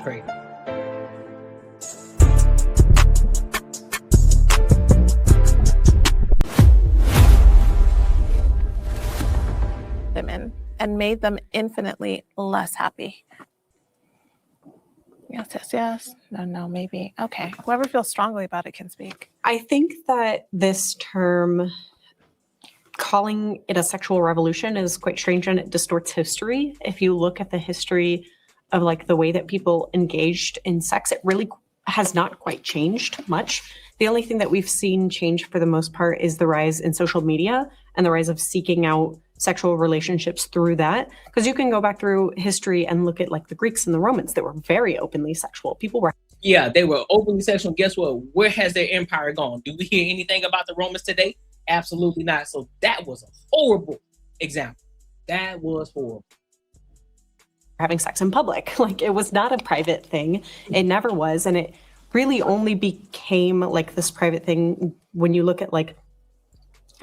Great. Women and made them infinitely less happy. Yes, yes, yes. No, no, maybe. Okay. Whoever feels strongly about it can speak. I think that this term, calling it a sexual revolution, is quite strange and it distorts history. If you look at the history of like the way that people engaged in sex, it really has not quite changed much. The only thing that we've seen change for the most part is the rise in social media and the rise of seeking out sexual relationships through that. Because you can go back through history and look at like the Greeks and the Romans that were very openly sexual. People were. Yeah, they were openly sexual. Guess what? Where has their empire gone? Do we hear anything about the Romans today? Absolutely not. So that was a horrible example. That was horrible. Having sex in public. Like it was not a private thing. It never was. And it really only became like this private thing when you look at like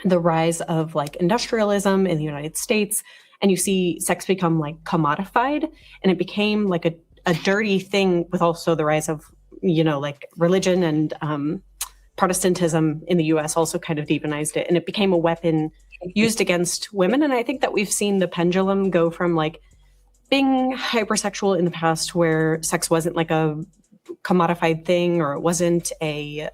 the rise of like industrialism in the United States, and you see sex become like commodified, and it became like a dirty thing with also the rise of, you know, like religion and Protestantism in the US also kind of demonized it, and it became a weapon used against women. And I think that we've seen the pendulum go from like being hypersexual in the past, where sex wasn't like a commodified thing or it wasn't a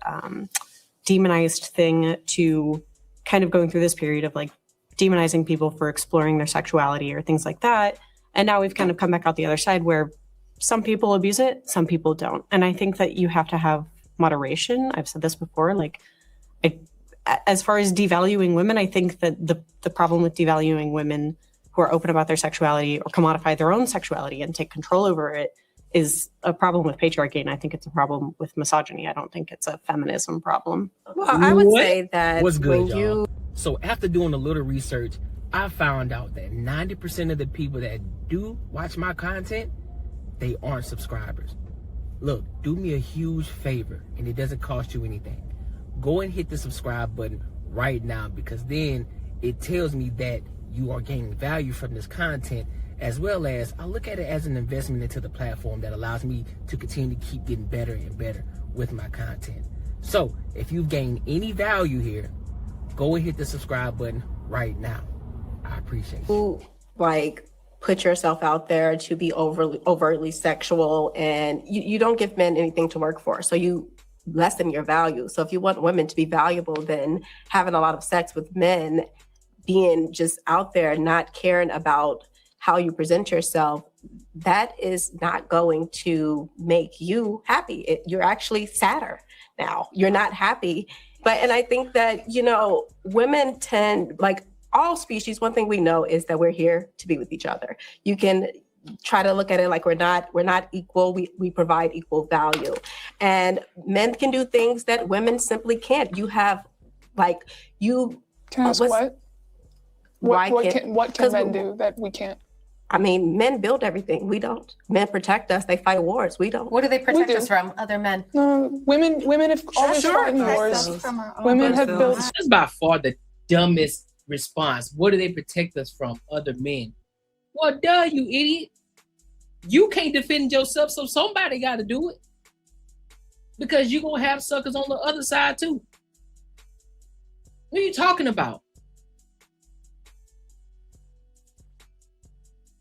demonized thing, to kind of going through this period of like demonizing people for exploring their sexuality or things like that. And now we've kind of come back out the other side where some people abuse it, some people don't. And I think that you have to have moderation. I've said this before, like as far as devaluing women, I think that the problem with devaluing women who are open about their sexuality or commodify their own sexuality and take control over it is a problem with patriarchy, and I think it's a problem with misogyny. I don't think it's a feminism problem. Well, I would say that What's good, when y'all? So after doing a little research, I found out that 90% of the people that do watch my content, they aren't subscribers. Look, do me a huge favor, and it doesn't cost you anything. Go and hit the subscribe button right now, because then it tells me that you are gaining value from this content, as well as I look at it as an investment into the platform that allows me to continue to keep getting better and better with my content. So if you've gained any value here, go and hit the subscribe button right now. I appreciate you. Like put yourself out there to be overtly sexual, and you don't give men anything to work for. So you lessen your value. So if you want women to be valuable, then having a lot of sex with men, being just out there, not caring about how you present yourself, that is not going to make you happy. You're actually sadder now. You're not happy. And I think that, you know, women tend, like all species, one thing we know is that we're here to be with each other. You can try to look at it like we're not equal. We provide equal value. And men can do things that women simply can't. You have like you. Can I ask what? What can men do that we can't? I mean, men build everything. We don't. Men protect us. They fight wars. We don't. What do they protect us from? Other men? Women have always fought in wars. Women have built. That's by far the dumbest response. What do they protect us from? Other men. Well, duh, you idiot. You can't defend yourself, so somebody got to do it. Because you're going to have suckers on the other side too. What are you talking about?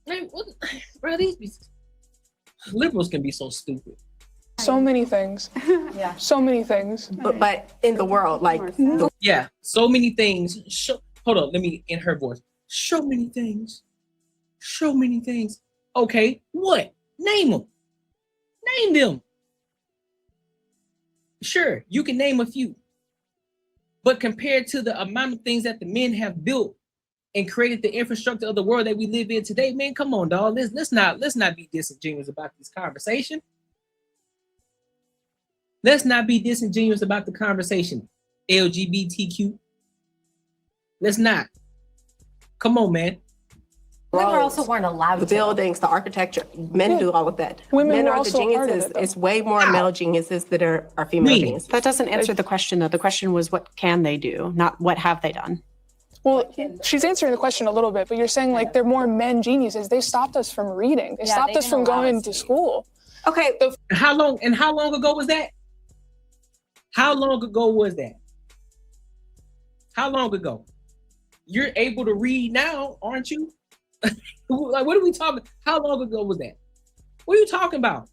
Like, what, bro, these liberals can be so stupid. So many things. Yeah. So many things. But in the world, like. Yeah, so many things. Hold on, let me, in her voice. So many things. So many things. Okay, what? Name them. Name them. Sure, you can name a few. But compared to the amount of things that the men have built and created the infrastructure of the world that we live in today, man, come on, dog. Let's not be disingenuous about this conversation. Let's not be disingenuous about the conversation. LGBTQ. Let's not. Come on, man. Women also weren't allowed the buildings, the architecture. Men do all of that. Men are the geniuses. It's way more male geniuses that are female geniuses. That doesn't answer the question, though. The question was, what can they do, not what have they done? Well, she's answering the question a little bit, but you're saying like they're more men geniuses. They stopped us from reading. They stopped us from going to school. Okay. How long ago was that? How long ago was that? How long ago? You're able to read now, aren't you? Like, what are we talking? How long ago was that? What are you talking about?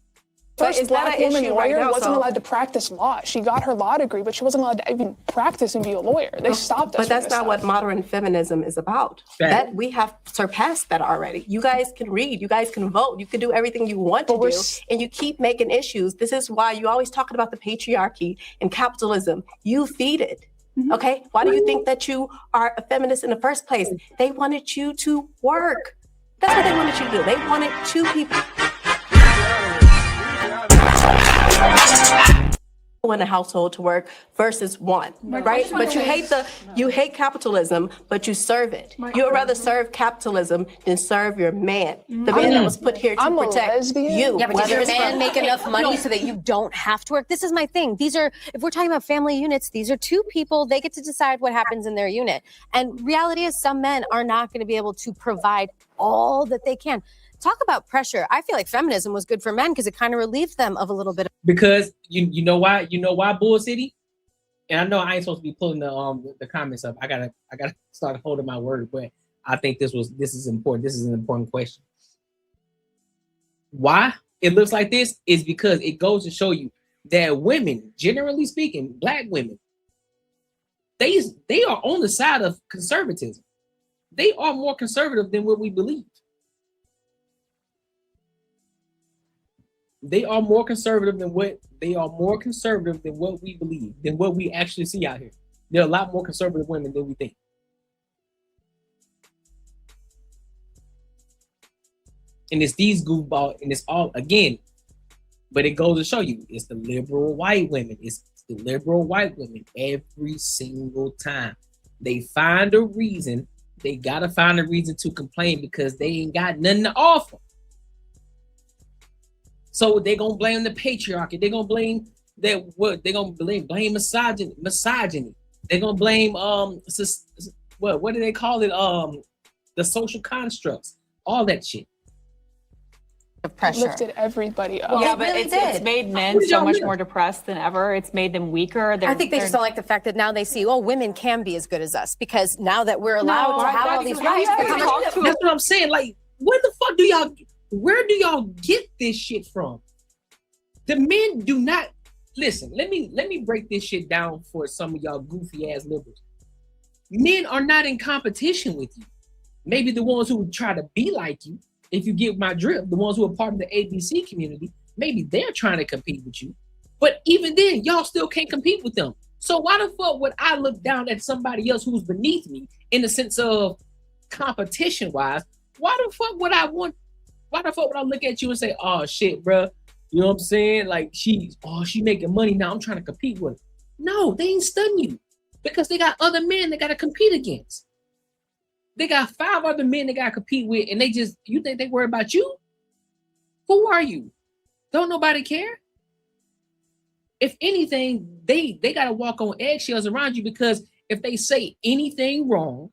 First black woman lawyer wasn't so? allowed to practice law. She got her law degree, but she wasn't allowed to even practice and be a lawyer. They stopped us. But that's not what modern feminism is about. That we have surpassed that already. You guys can read, you guys can vote, you can do everything you want to do, and you keep making issues. This is why you always talking about the patriarchy and capitalism. You feed it. Okay? Why do you think that you are a feminist in the first place? They wanted you to work. That's what they wanted you to do. They wanted two people in a household to work versus one, right? But you hate capitalism, but you serve it. You would rather serve capitalism than serve your man, the man that was put here to protect you. Yeah, but does your man make enough money so that you don't have to work? This is my thing. These are, if we're talking about family units, these are two people. They get to decide what happens in their unit. And reality is some men are not going to be able to provide all that they can. Talk about pressure. I feel like feminism was good for men because it kind of relieved them of a little bit. Because you know why Bull City, and I know I ain't supposed to be pulling the comments up. I gotta start holding my word, but I think this is important. This is an important question. Why it looks like this is because it goes to show you that women, generally speaking, black women, they are on the side of conservatism. They are more conservative than what we believe. They are more conservative than what we believe, than what we actually see out here. There are a lot more conservative women than we think. And it's these goofballs, and it's all again, but it goes to show you it's the liberal white women. It's the liberal white women every single time. They find a reason, they gotta find a reason to complain because they ain't got nothing to offer. So they're gonna blame the patriarchy. They're gonna blame that what they're gonna blame misogyny. They're gonna blame what do they call it? The social constructs, all that shit. Of pressure. Lifted everybody up. Well, yeah, It but really it's made men so much more depressed than ever. It's made them weaker. I think they just don't like the fact that now they see, oh, women can be as good as us because now that we're allowed to have all these rights. That's what I'm saying. Like, where do y'all get this shit from? The men do not listen. Let me break this shit down for some of y'all goofy ass liberals. Men are not in competition with you. Maybe the ones who would try to be like you, if you get my drift, the ones who are part of the ABC community, maybe they're trying to compete with you. But even then, y'all still can't compete with them. So why the fuck would I look down at somebody else who's beneath me in the sense of competition wise? Why the fuck would I look at you and say, oh shit, bro? You know what I'm saying? Like she making money now. I'm trying to compete with her. No, they ain't stunning you because they got other men they got to compete against. They got 5 other men they got to compete with, and you think they worry about you? Who are you? Don't nobody care? If anything, they got to walk on eggshells around you because if they say anything wrong,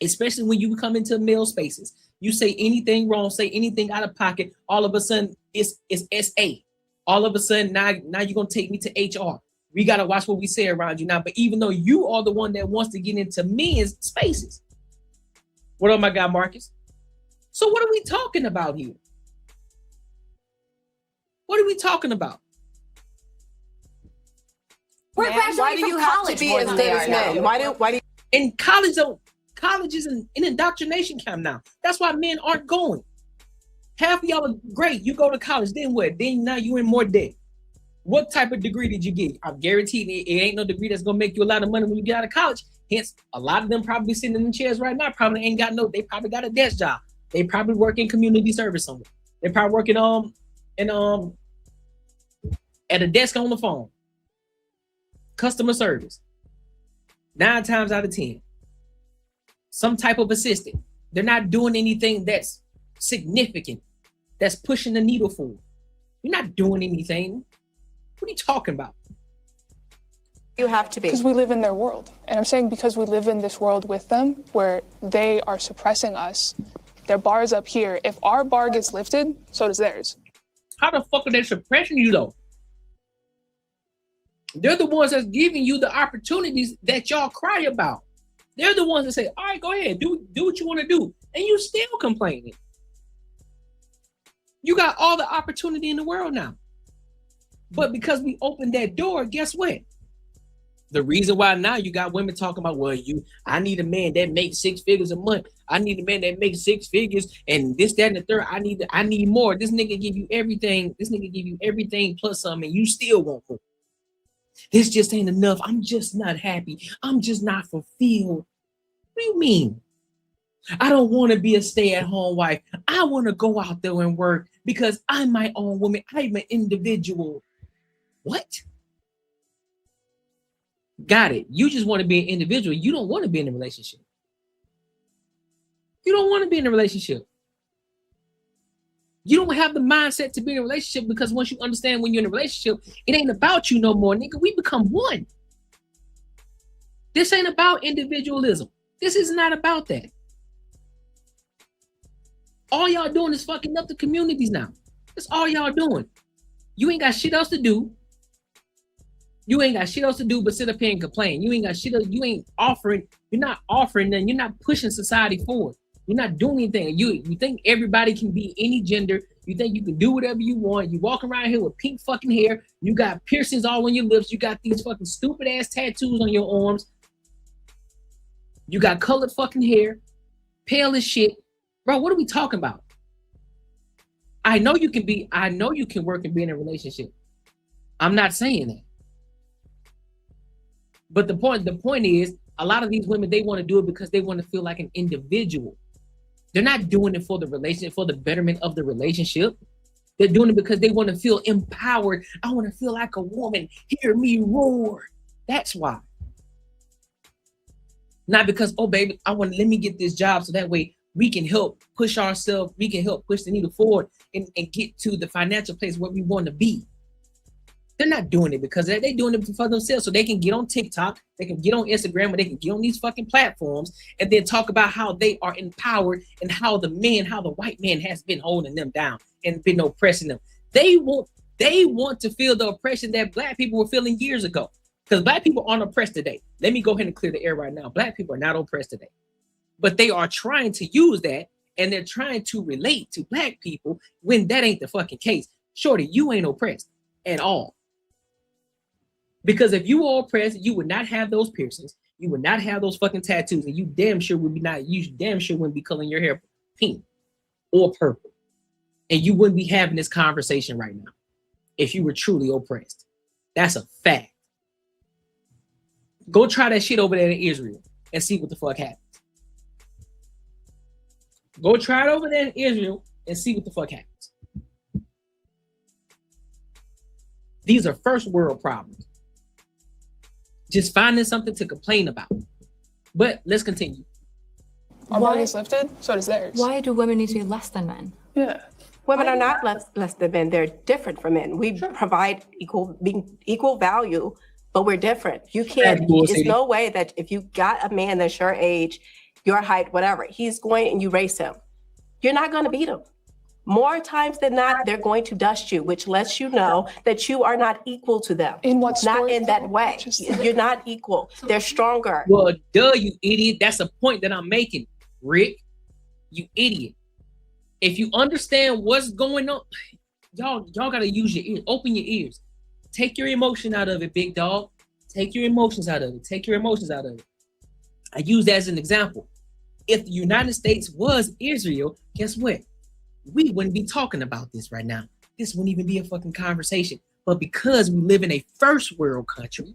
especially when you come into male spaces, you say anything wrong, say anything out of pocket, all of a sudden it's SA. All of a sudden now you're gonna take me to HR. We gotta watch what we say around you now. But even though you are the one that wants to get into men's spaces. What up, my guy Marcus? So what are we talking about here? What are we talking about? We're graduating from college more than they are now. Why do in college is an indoctrination camp now. That's why men aren't going. Half of y'all are great. You go to college, then what? Then now you in more debt. What type of degree did you get? I'm guaranteed it ain't no degree that's gonna make you a lot of money when you get out of college. Hence, a lot of them probably sitting in the chairs right now. They probably got a desk job. They probably work in community service somewhere. They probably working at a desk on the phone. Customer service. 9 times out of 10. Some type of assistant. They're not doing anything that's significant, that's pushing the needle forward. You're not doing anything. What are you talking about? You have to be. Because we live in their world. And I'm saying because we live in this world with them where they are suppressing us, their bar's up here. If our bar gets lifted, so does theirs. How the fuck are they suppressing you though? They're the ones that's giving you the opportunities that y'all cry about. They're the ones that say, all right, go ahead, do what you want to do. And you still complaining. You got all the opportunity in the world now. But because we opened that door, guess what? The reason why now you got women talking about, well, I need a man that makes 6 figures a month. I need a man that makes 6 figures and this, that, and the third. I need more. This nigga give you everything. This nigga give you everything plus some, and you still want more. This just ain't enough. I'm just not happy. I'm just not fulfilled. What do you mean? I don't want to be a stay-at-home wife. I want to go out there and work because I'm my own woman. I'm an individual. What? Got it. You just want to be an individual. You don't want to be in a relationship. You don't want to be in a relationship. You don't have the mindset to be in a relationship because once you understand when you're in a relationship, it ain't about you no more, nigga. We become one. This ain't about individualism. This is not about that. All y'all doing is fucking up the communities now. That's all y'all doing. You ain't got shit else to do. You ain't got shit else to do but sit up here and complain. You ain't got shit else. You ain't offering. You're not offering nothing. You're not pushing society forward. You're not doing anything. You think everybody can be any gender. You think you can do whatever you want. You walk around here with pink fucking hair. You got piercings all on your lips. You got these fucking stupid ass tattoos on your arms. You got colored fucking hair. Pale as shit. Bro, what are we talking about? I know you can work and be in a relationship. I'm not saying that. But the point is, a lot of these women, they want to do it because they want to feel like an individual. They're not doing it for the relationship, for the betterment of the relationship. They're doing it because they want to feel empowered. I want to feel like a woman. Hear me roar. That's why. Not because, oh baby, let me get this job so that way we can help push ourselves, we can help push the needle forward and get to the financial place where we want to be. They're not doing it because they're doing it for themselves so they can get on TikTok, they can get on Instagram, or they can get on these fucking platforms and then talk about how they are empowered and how the white man has been holding them down and been oppressing them. They want to feel the oppression that black people were feeling years ago because black people aren't oppressed today. Let me go ahead and clear the air right now. Black people are not oppressed today, but they are trying to use that and they're trying to relate to black people when that ain't the fucking case. Shorty, you ain't oppressed at all. Because if you were oppressed, you would not have those piercings. You would not have those fucking tattoos, and you damn sure wouldn't be coloring your hair pink or purple. And you wouldn't be having this conversation right now if you were truly oppressed. That's a fact. Go try that shit over there in Israel and see what the fuck happens. Go try it over there in Israel and see what the fuck happens. These are first world problems. Just finding something to complain about. But let's continue. Our bar is lifted, so does theirs. Why do women need to be less than men? Yeah. Women are not less than men. They're different from men. We provide equal value, but we're different. You can't, there's no way that if you got a man that's your age, your height, whatever, he's going and you race him. You're not going to beat him. More times than not, they're going to dust you, which lets you know that you are not equal to them. In what sport? Not in that way. You're not equal. They're stronger. Well, duh, you idiot. That's a point that I'm making, Rick. You idiot. If you understand what's going on, y'all gotta use your ears. Open your ears. Take your emotion out of it, big dog. Take your emotions out of it. Take your emotions out of it. I use that as an example. If the United States was Israel, guess what? We wouldn't be talking about this right now. This wouldn't even be a fucking conversation. But because we live in a first world country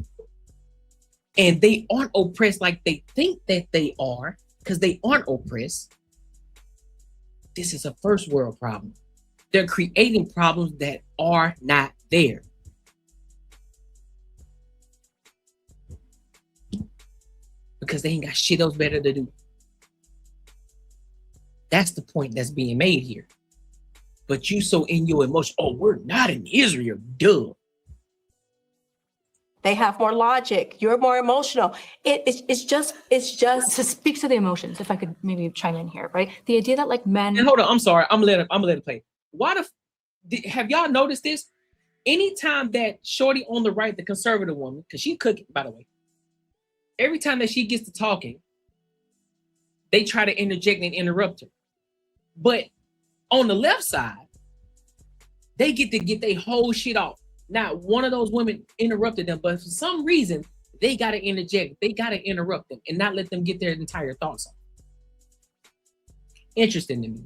and they aren't oppressed like they think that they are, because they aren't oppressed, this is a first world problem. They're creating problems that are not there. Because they ain't got shit else better to do. That's the point that's being made here. But you so in your emotion, oh, we're not in Israel, duh. They have more logic. You're more emotional. It's just. To speak to the emotions, if I could maybe chime in here, right? The idea that like men. And hold on, I'm sorry, I'm gonna let it play. have y'all noticed this? Anytime that shorty on the right, the conservative woman, because she cooking, by the way, every time that she gets to talking, they try to interject and interrupt her. But on the left side, they get to get their whole shit off. Now, one of those women interrupted them, but for some reason, they got to interject. They got to interrupt them and not let them get their entire thoughts off. Interesting to me.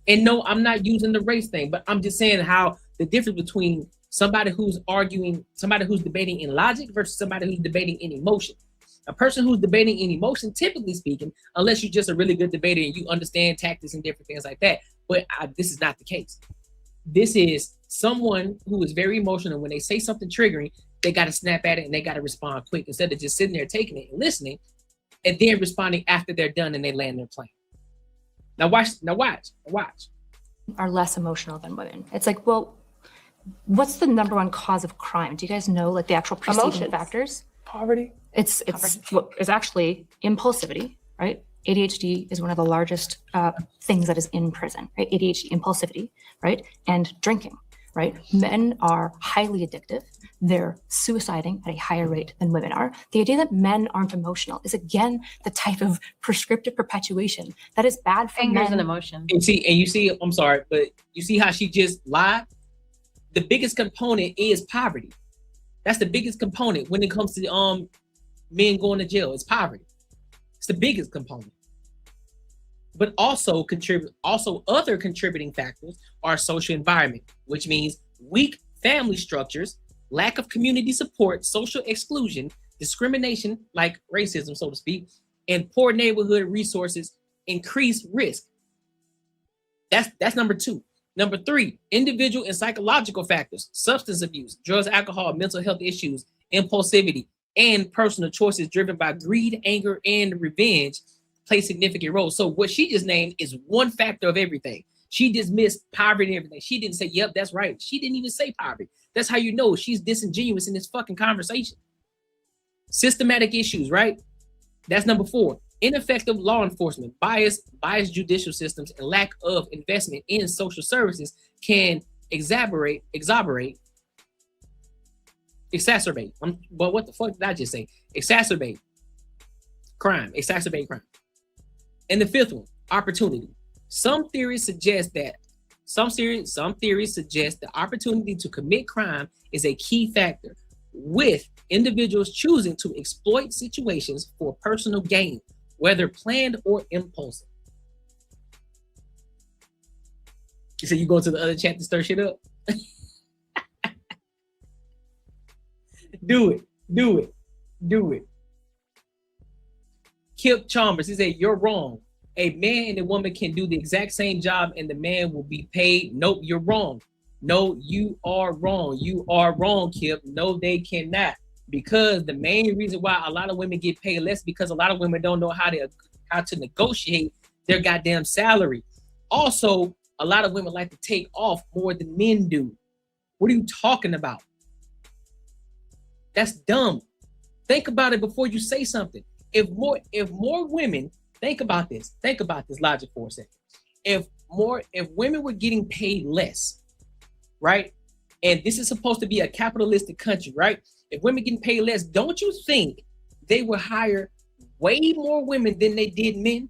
And no, I'm not using the race thing, but I'm just saying how the difference between somebody who's arguing, somebody who's debating in logic versus somebody who's debating in emotion. A person who's debating in emotion, typically speaking, unless you're just a really good debater and you understand tactics and different things like that, but this is not the case. This is someone who is very emotional. When they say something triggering, they got to snap at it and they got to respond quick instead of just sitting there taking it and listening and then responding after they're done and they land their plane. Now watch. Are less emotional than women. It's like, well, what's the number one cause of crime? Do you guys know like the actual preceding factors? Poverty. It's actually impulsivity, right? ADHD is one of the largest things that is in prison, right? ADHD, impulsivity, right? And drinking, right? Men are highly addictive. They're suiciding at a higher rate than women are. The idea that men aren't emotional is again the type of prescriptive perpetuation that is bad for Fingers men. and emotion. And you see, I'm sorry, but you see how she just lied? The biggest component is poverty. That's the biggest component when it comes to men going to jail. It's poverty. It's the biggest component. But also other contributing factors are social environment, which means weak family structures, lack of community support, social exclusion, discrimination like racism, so to speak, and poor neighborhood resources increase risk. That's number 2. Number 3, individual and psychological factors, substance abuse, drugs, alcohol, mental health issues, impulsivity, and personal choices driven by greed, anger, and revenge play significant roles. So what she just named is one factor of everything. She dismissed poverty and everything. She didn't say, yep, that's right. She didn't even say poverty. That's how you know she's disingenuous in this fucking conversation. Systematic issues, right? That's number 4. Ineffective law enforcement, biased judicial systems, and lack of investment in social services can exacerbate. But what the fuck did I just say? Exacerbate crime. And the 5th one, opportunity. Some theories suggest the opportunity to commit crime is a key factor, with individuals choosing to exploit situations for personal gain, whether planned or impulsive. You say you go to the other chat to stir shit up? Do it. Kip Chalmers, he said, you're wrong. A man and a woman can do the exact same job and the man will be paid. Nope, you're wrong. No, you are wrong. You are wrong, Kip. No, they cannot. Because the main reason why a lot of women get paid less because a lot of women don't know how to negotiate their goddamn salary. Also, a lot of women like to take off more than men do. What are you talking about? That's dumb. Think about it before you say something. If more women, think about this logic for a second. If women were getting paid less, right? And this is supposed to be a capitalistic country, right? If women getting paid less, don't you think they would hire way more women than they did men?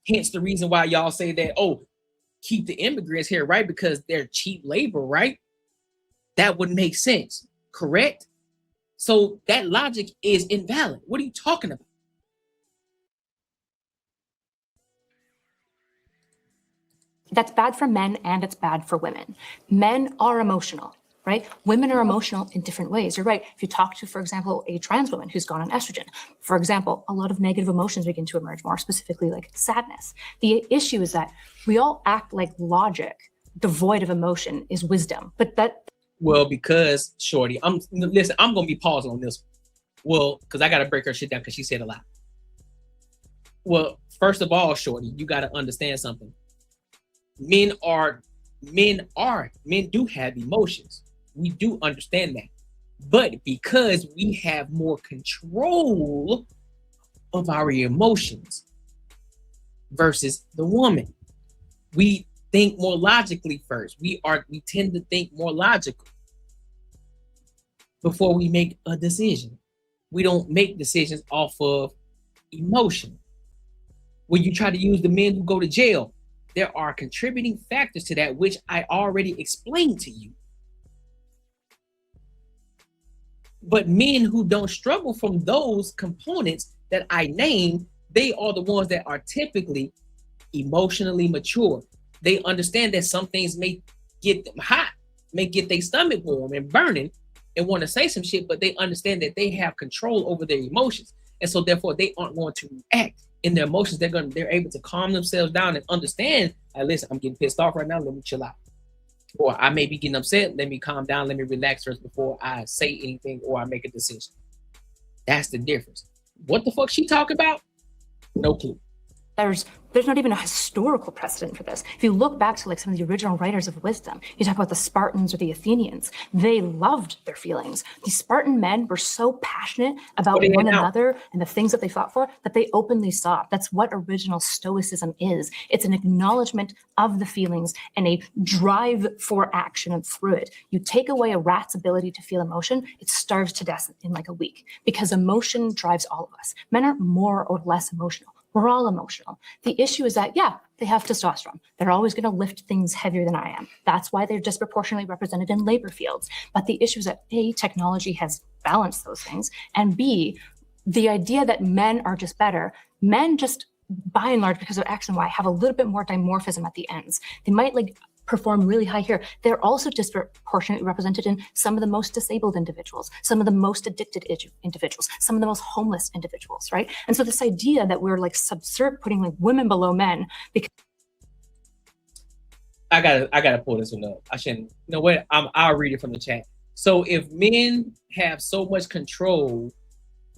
Hence the reason why y'all say that, oh, keep the immigrants here, right? Because they're cheap labor, right? That would make sense, correct? So that logic is invalid. What are you talking about? That's bad for men and it's bad for women. Men are emotional, right? Women are emotional in different ways. You're right. If you talk to, for example, a trans woman who's gone on estrogen, for example, a lot of negative emotions begin to emerge, more specifically like sadness. The issue is that we all act like logic devoid of emotion is wisdom, but that... Well, because Shorty, I'm gonna be pausing on this one. Well, because I gotta break her shit down because she said a lot. Well, first of all, Shorty, you gotta understand something. Men do have emotions. We do understand that. But because we have more control of our emotions, versus the woman. We think more logically first. We tend to think more logical before we make a decision. We don't make decisions off of emotion. When you try to use the men who go to jail, there are contributing factors to that, which I already explained to you. But men who don't struggle from those components that I named, they are the ones that are typically emotionally mature. They understand that some things may get them hot, may get their stomach warm and burning and want to say some shit, but they understand that they have control over their emotions. And so therefore they aren't going to react in their emotions. They're able to calm themselves down and understand, like, listen, I'm getting pissed off right now, let me chill out. Or I may be getting upset, let me calm down, let me relax first before I say anything or I make a decision. That's the difference. What the fuck she talking about? No clue. There's not even a historical precedent for this. If you look back to like some of the original writers of wisdom, you talk about the Spartans or the Athenians, they loved their feelings. These Spartan men were so passionate about one another and the things that they fought for that they openly sobbed. That's what original Stoicism is. It's an acknowledgement of the feelings and a drive for action and through it. You take away a rat's ability to feel emotion, it starves to death in like a week because emotion drives all of us. Men are more or less emotional. We're all emotional. The issue is that, yeah, they have testosterone. They're always going to lift things heavier than I am. That's why they're disproportionately represented in labor fields. But the issue is that A, technology has balanced those things, and B, the idea that men are just better, men just by and large, because of X and Y, have a little bit more dimorphism at the ends. They might like perform really high here. They're also disproportionately represented in some of the most disabled individuals, some of the most addicted individuals, some of the most homeless individuals, right? And so this idea that we're like putting like women below men because I gotta pull this one up. I shouldn't. You know what? I'll read it from the chat. So if men have so much control,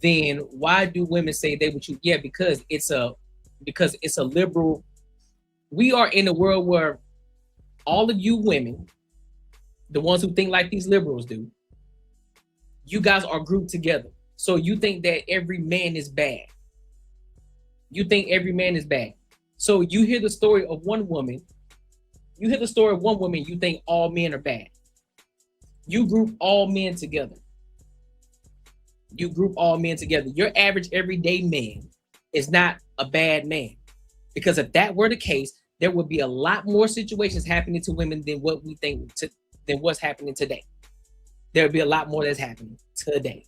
then why do women say they would choose? Yeah, because it's a liberal. We are in a world where all of you women, the ones who think like these liberals do, you guys are grouped together. So you think that every man is bad. You think every man is bad. So you hear the story of one woman. You think all men are bad. You group all men together. Your average everyday man is not a bad man. Because if that were the case, there would be a lot more situations happening to women than what we think than what's happening today. There would be a lot more that's happening today.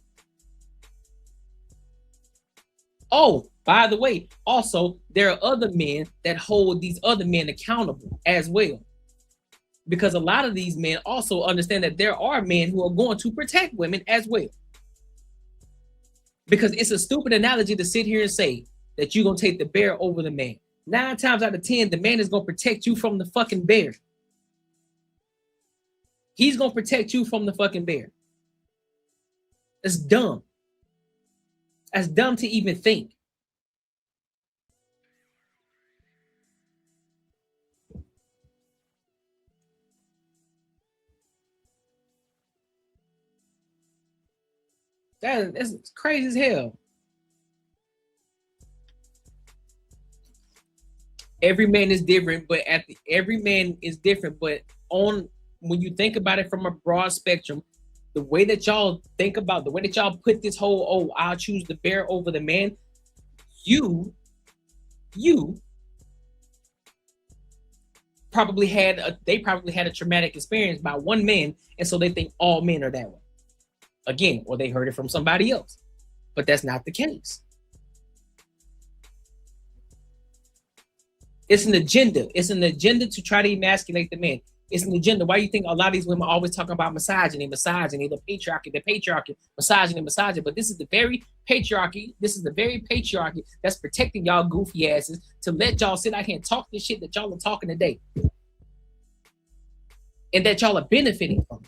Oh, by the way, also, there are other men that hold these other men accountable as well. Because a lot of these men also understand that there are men who are going to protect women as well. Because it's a stupid analogy to sit here and say that you're going to take the bear over the man. 9 times out of 10, the man is going to protect you from the fucking bear. He's going to protect you from the fucking bear. That's dumb. That's dumb to even think. That's crazy as hell. Every man is different, but when you think about it from a broad spectrum, the way that y'all put this whole, I'll choose the bear over the man, they probably had a traumatic experience by one man, and so they think all men are that way. Again, or they heard it from somebody else. But that's not the case. It's an agenda. It's an agenda to try to emasculate the man. It's an agenda. Why do you think a lot of these women are always talking about misogyny, the patriarchy, misogyny? But this is the very patriarchy. That's protecting y'all goofy asses to let y'all sit out here and talk this shit that y'all are talking today. And that y'all are benefiting from.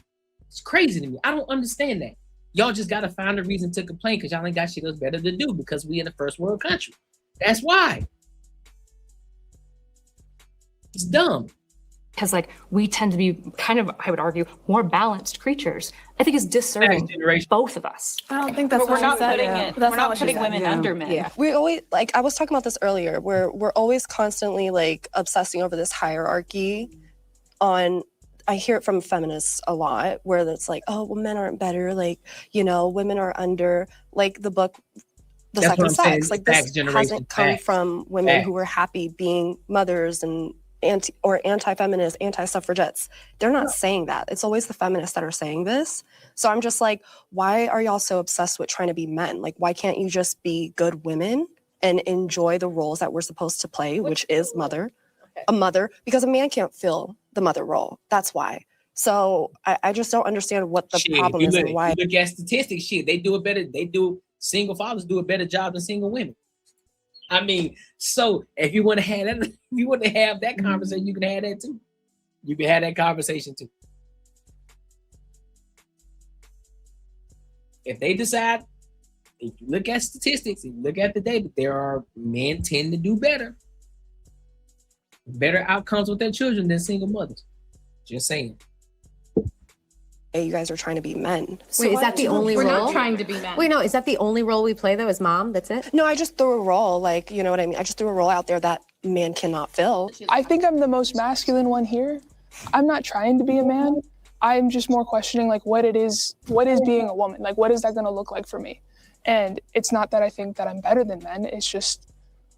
It's crazy to me. I don't understand that. Y'all just got to find a reason to complain because y'all ain't got shit else better to do because we in a first world country. That's why. It's dumb. because like we tend to be kind of, I would argue, more balanced creatures, I think is disserving both of us. I don't think that's But we're what not she said. putting Yeah. it. That's We're not not what she putting said. women under men. Yeah. We always, like I was talking about this earlier, where we're always constantly like obsessing over this hierarchy on, I hear it from feminists a lot, where it's like, oh, well, men aren't better, like, you know, women are under, like the book The That's what Second I'm saying, Sex, like facts this generation, hasn't come facts. from women Facts. who were happy being mothers and anti-feminists, anti-suffragettes. They're not saying that. It's always the feminists that are saying this. So I'm just like, why are y'all so obsessed with trying to be men? Like, why can't you just be good women and enjoy the roles that we're supposed to play, which is a mother, because a man can't fill the mother role. That's why. So I just don't understand what the problem is and why. You look at statistics, single fathers do a better job than single women. I mean, so if you want to have that, if you want to have that conversation, you can have that too. You can have that conversation too. If they decide, if you look at statistics, if you look at the data, there are men tend to do better outcomes with their children than single mothers. Just saying. You guys are trying to be men. Wait, is that the only role? We're not trying to be men. Wait, no, is that the only role we play though, as mom? That's it? No, I just threw a role, like, you know what I mean? I just threw a role out there that man cannot fill. I think I'm the most masculine one here. I'm not trying to be a man. I'm just more questioning like what is being a woman? Like what is that gonna look like for me? And it's not that I think that I'm better than men. It's just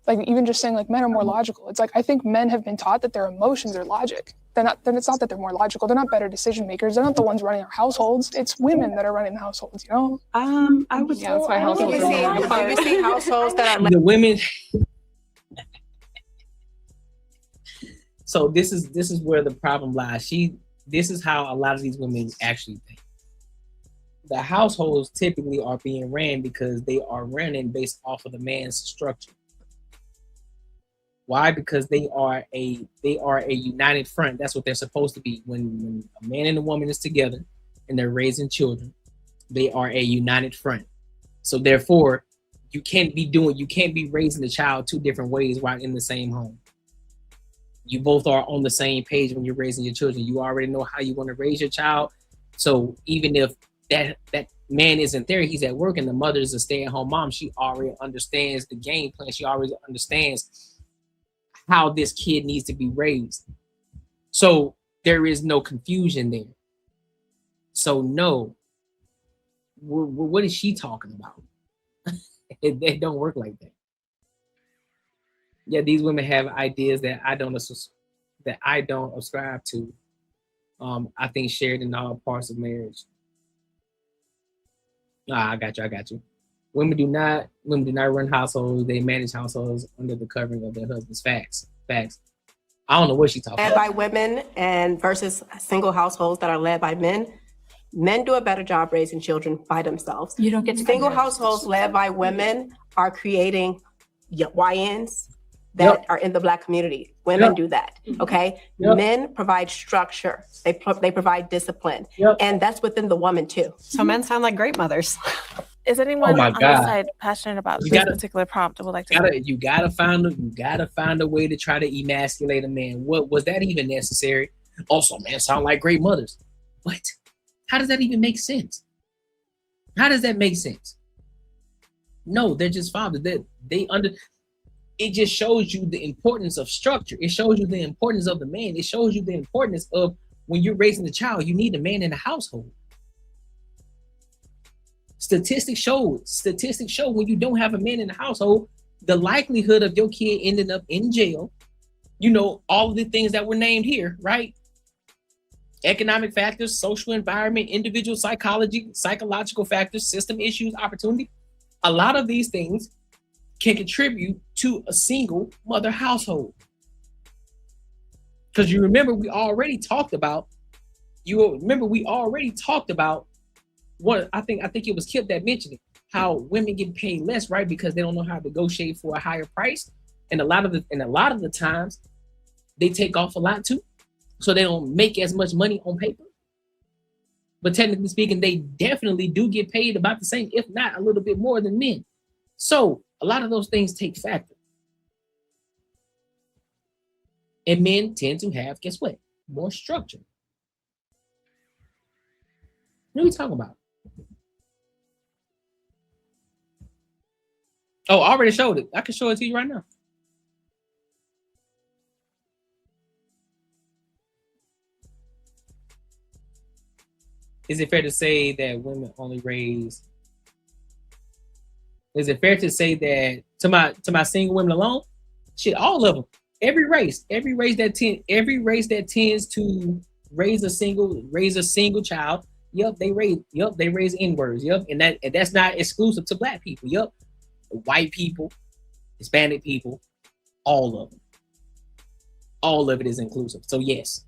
like even just saying like men are more logical. It's like I think men have been taught that their emotions are logic. Then it's not that they're more logical. They're not better decision makers. They're not the ones running our households. It's women that are running the households, you know? I would. Yeah, that's why households You are see households that are The women. So this is where the problem lies. This is how a lot of these women actually think. The households typically are being ran because they are running based off of the man's structure. Why? Because they are a united front. That's what they're supposed to be. When a man and a woman is together and they're raising children, they are a united front. So therefore, you can't be raising the child two different ways while in the same home. You both are on the same page when you're raising your children. You already know how you want to raise your child. So even if that man isn't there, he's at work, and the mother is a stay-at-home mom, she already understands the game plan. She already understands how this kid needs to be raised. So there is no confusion there. So no, what is she talking about? It don't work like that. Yeah, these women have ideas that I don't ascribe to. I think shared in all parts of marriage. I got you. Women do not run households. They manage households under the covering of their husbands. Facts. I don't know what she's talking led about. by women and versus single households that are led by men. Men do a better job raising children by themselves. You don't get to Single households led by women are creating YNs that are in the Black community. Women do that, okay? Men provide structure. They provide discipline. And that's within the woman too. So men sound like great mothers. Is anyone my on God. this side passionate about You this gotta- particular prompt? I would like to. You gotta find a way to try to emasculate a man. What was that even necessary? Also, men sound like great mothers. What? How does that even make sense? How does that make sense? No, they're just fathers. It just shows you the importance of structure. It shows you the importance of the man. It shows you the importance of when you're raising a child, you need a man in the household. Statistics show when you don't have a man in the household, the likelihood of your kid ending up in jail, all of the things that were named here, right? Economic factors, social environment, individual psychology, psychological factors, system issues, opportunity. A lot of these things can contribute to a single mother household. Because you remember we already talked about what I think it was Kip that mentioned it, how women get paid less, right? Because they don't know how to negotiate for a higher price. And a lot of the times they take off a lot too. So they don't make as much money on paper. But technically speaking, they definitely do get paid about the same, if not a little bit more than men. So a lot of those things take factor. And men tend to have, guess what? more structure. What are we talking about? Oh, I already showed it. I can show it to you right now. Is it fair to say that women only raise? Is it fair to say that to my single women alone? Shit, all of them. Every race that tends to raise a single child. Yep, they raise N-words. Yep, and that's not exclusive to black people. Yep, white people, Hispanic people, all of them. All of it is inclusive. So yes.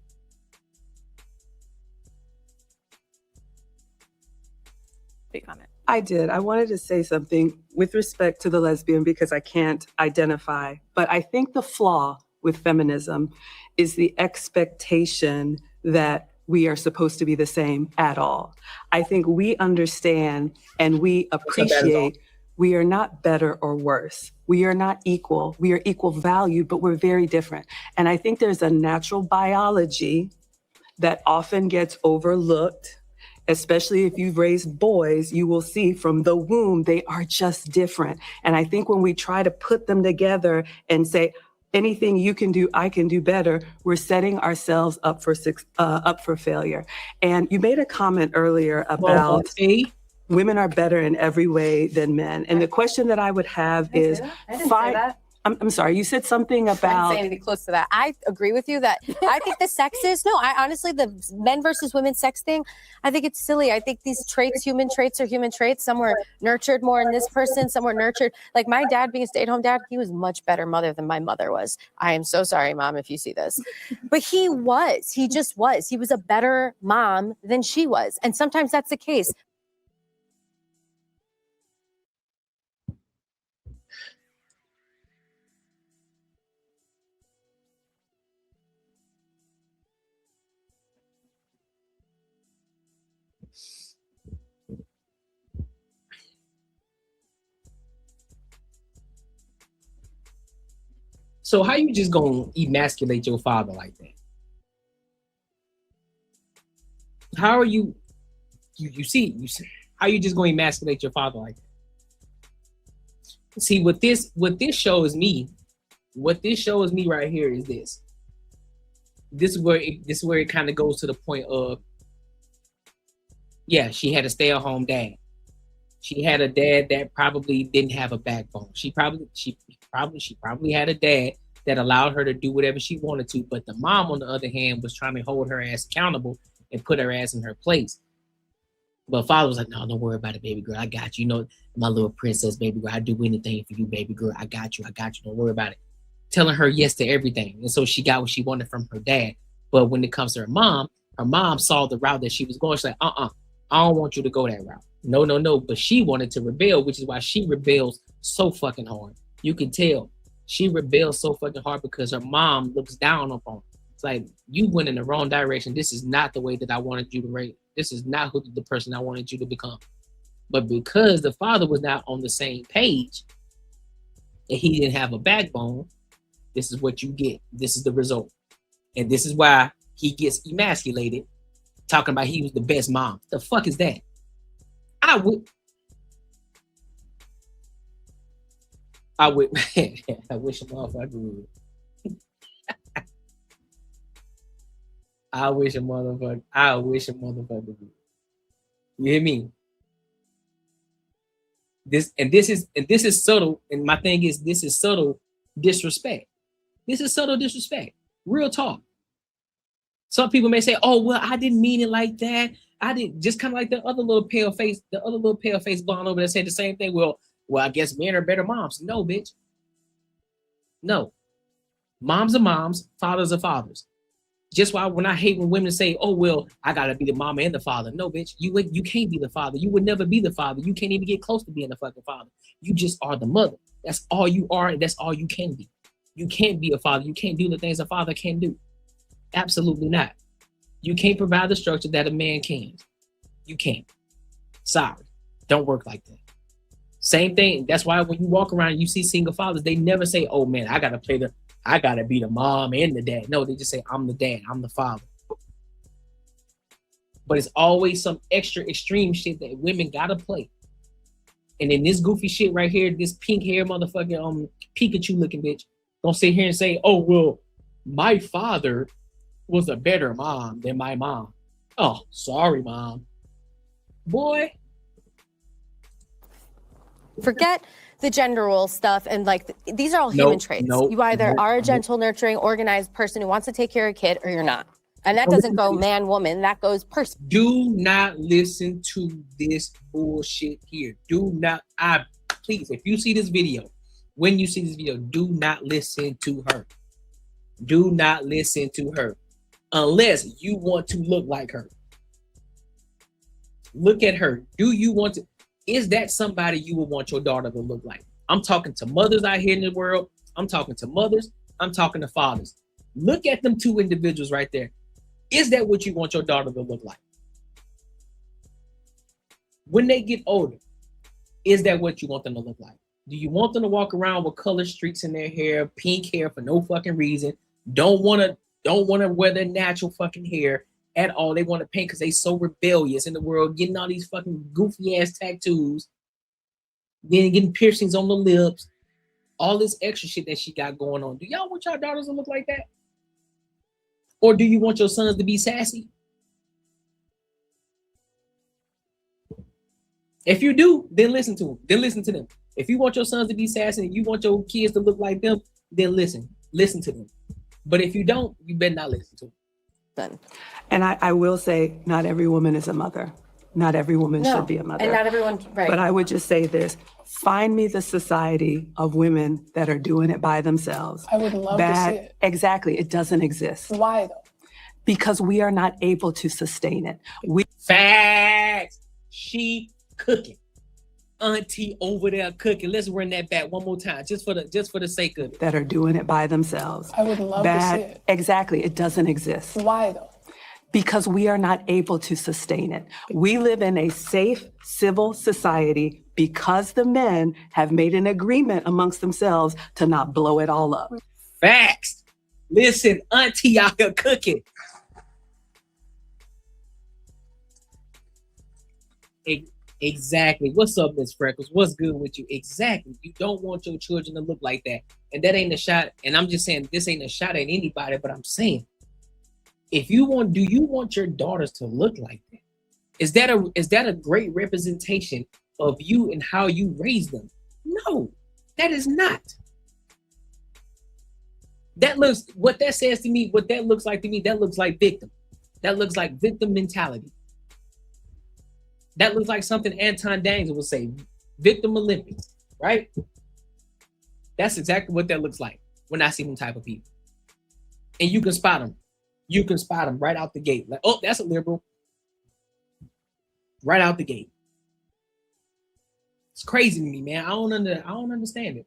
Speak on it. I did. I wanted to say something with respect to the lesbian because I can't identify. But I think the flaw with feminism is the expectation that we are supposed to be the same at all. I think we understand and we appreciate we are not better or worse. We are not equal. We are equal valued, but we're very different. And I think there's a natural biology that often gets overlooked, especially if you've raised boys. You will see from the womb, they are just different. And I think when we try to put them together and say, anything you can do, I can do better, we're setting ourselves up for failure. And you made a comment earlier about women are better in every way than men. And the question that I would have is, I'm sorry, you said something about. I didn't say anything close to that. I agree with you that I think the sexist, I honestly, the men versus women sex thing, I think it's silly. I think these traits, human traits are human traits. Some were nurtured more in this person, some were nurtured. Like my dad being a stay-at-home dad, he was much better mother than my mother was. I am so sorry, Mom, if you see this. But he just was. He was a better mom than she was. And sometimes that's the case. So how you just gonna emasculate your father like that? How are you see how you just gonna emasculate your father like that? See, what this shows me right here is this. This is where it kind of goes to the point of, yeah, she had a stay-at-home dad. She had a dad that probably didn't have a backbone. She probably had a dad that allowed her to do whatever she wanted to. But the mom, on the other hand, was trying to hold her ass accountable and put her ass in her place. But father was like, no, don't worry about it, baby girl. I got you. You know, my little princess, baby girl. I'd do anything for you, baby girl. I got you. Don't worry about it. Telling her yes to everything. And so she got what she wanted from her dad. But when it comes to her mom saw the route that she was going. She's like, I don't want you to go that route. No. But she wanted to rebel, which is why she rebels so fucking hard. You can tell she rebels so fucking hard because her mom looks down upon her. It's like, you went in the wrong direction. This is not the way that I wanted you to raise. This is not the person I wanted you to become. But because the father was not on the same page and he didn't have a backbone, this is what you get. This is the result. And this is why he gets emasculated, talking about he was the best mom. The fuck is that? I wish a motherfucker would. I wish a motherfucker would. You hear me? This is subtle. And my thing is, this is subtle disrespect. This is subtle disrespect. Real talk. Some people may say, oh, well, I didn't mean it like that. I didn't, just kind of like the other little pale face blonde over there said the same thing. Well, I guess men are better moms. No, bitch. No. Moms are moms, fathers are fathers. Just why when I hate when women say, oh, well, I gotta be the mama and the father. No, bitch, you can't be the father. You would never be the father. You can't even get close to being the fucking father. You just are the mother. That's all you are, and that's all you can be. You can't be a father. You can't do the things a father can do. Absolutely not. You can't provide the structure that a man can. You can't. Sorry. Don't work like that. Same thing. That's why when you walk around and you see single fathers, they never say, oh man, I gotta play the I gotta be the mom and the dad. No, they just say I'm the dad, I'm the father. But it's always some extra extreme shit that women gotta play. And then this goofy shit right here, this pink hair motherfucking Pikachu looking bitch, don't sit here and say, oh well, my father was a better mom than my mom. Oh, sorry, mom. Boy. Forget the gender role stuff and like these are all human traits. You either are a gentle, nurturing, organized person who wants to take care of a kid, or you're not. And that doesn't go man, woman. That goes person. Do not listen to this bullshit here. Do not. Please, if you see this video, when you see this video, do not listen to her. Do not listen to her unless you want to look like her. Look at her. Do you want to? Is that somebody you would want your daughter to look like? I'm talking to mothers out here in the world. I'm talking to mothers. I'm talking to fathers. Look at them two individuals right there. Is that what you want your daughter to look like? When they get older, is that what you want them to look like? Do you want them to walk around with color streaks in their hair, pink hair for no fucking reason? Don't want to wear their natural fucking hair at all. They want to paint because they so rebellious in the world, getting all these fucking goofy ass tattoos, then getting piercings on the lips, all this extra shit that she got going on. Do y'all want your daughters to look like that? Or do you want your sons to be sassy? If you do, then listen to them. Then listen to them. If you want your sons to be sassy and you want your kids to look like them, then listen to them. But if you don't, you better not listen to them. And I will say, not every woman is a mother. Not every woman should be a mother. And not everyone, right. But I would just say this. Find me the society of women that are doing it by themselves. I would love to see it. Exactly. It doesn't exist. Why though? Because we are not able to sustain it. Facts. She cooking. Auntie over there cooking. Let's run that back one more time, just for the sake of it. That are doing it by themselves. I would love to see it. Exactly. It doesn't exist. Why though? Because we are not able to sustain it. We live in a safe, civil society because the men have made an agreement amongst themselves to not blow it all up. Facts. Listen, auntie out here cooking. Exactly. What's up, Miss Freckles? What's good with you? Exactly. You don't want your children to look like that. And that ain't a shot. And I'm just saying this ain't a shot at anybody, but I'm saying, do you want your daughters to look like that? Is that a great representation of you and how you raise them? No, that is not. What that says to me, what that looks like to me, that looks like victim. That looks like victim mentality. That looks like something Anton Daniels would say, victim Olympics, right? That's exactly what that looks like when I see them type of people. And you can spot them. You can spot them right out the gate. Like, oh, that's a liberal. Right out the gate. It's crazy to me, man. I don't understand it.